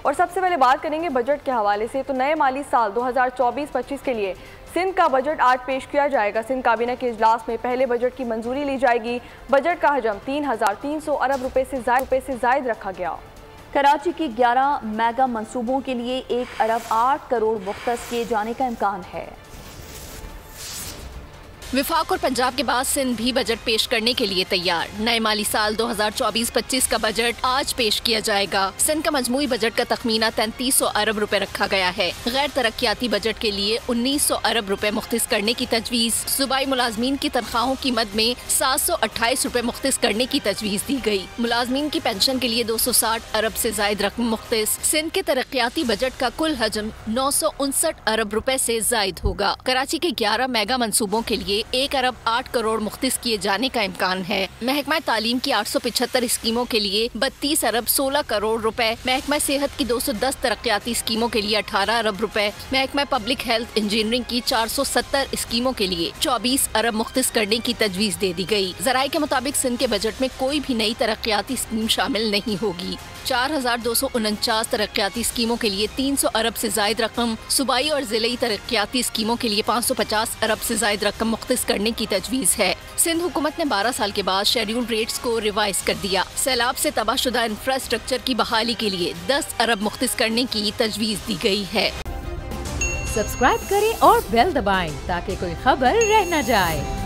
और सबसे पहले बात करेंगे बजट के हवाले से। तो नए माली साल 2024-25 के लिए सिंध का बजट आज पेश किया जाएगा। सिंध काबीना के इजलास में पहले बजट की मंजूरी ली जाएगी। बजट का हजम 3,300 अरब रुपए से जायद रखा गया। कराची के 11 मेगा मंसूबों के लिए 1 अरब 8 करोड़ मुख्तस किए जाने का इम्कान है। विफाक और पंजाब के बाद सिंध भी बजट पेश करने के लिए तैयार। नए माली साल 2024-25 का बजट आज पेश किया जाएगा। सिंध का मजमूई बजट का तखमीना 3300 अरब रुपए रखा गया है। गैर तरक्याती बजट के लिए 1900 अरब रुपए मुख्तिस करने की तजवीज। सूबाई मुलाजमीन की तनख्वाहों की मद में 728 रुपए मुख्तिस करने की तजवीज दी गई। मुलाजमीन की पेंशन के लिए 260 अरब से जायद रकम मुख्तिस। सिंध के तरक्याती बजट का कुल हजम 959 अरब रुपए से जायद होगा। कराची के 11 मेगा मंसूबों के लिए 1 अरब 8 करोड़ मुख्तिस किए जाने का इम्कान है। महकमा तालीम की 875 स्कीमों के लिए 32 अरब 16 करोड़ रुपए, महकमा सेहत की 210 तरक्याती स्कीमों के लिए 18 अरब रुपए, महकमा पब्लिक हेल्थ इंजीनियरिंग की 470 स्कीमों के लिए 24 अरब मुख्तिस करने की तजवीज दे दी गई। जराये के मुताबिक सिंध के बजट में कोई भी नई तरक्याती स्कीम शामिल नहीं होगी। 4249 तरक्याती स्कीमों के लिए 300 अरब से जायद रकम, सूबाई और जिले तरक्याती स्कीमों के लिए 550 अरब से जायद रकम मुख्तिस करने की तजवीज है। सिंध हुकूमत ने 12 साल के बाद शेड्यूल रेट्स को रिवाइज कर दिया। सैलाब से तबाहशुदा इंफ्रास्ट्रक्चर की बहाली के लिए 10 अरब मुख्तिस करने की तजवीज दी गई है। सब्सक्राइब करें और बेल दबाएं ताकि कोई खबर रह न जाए।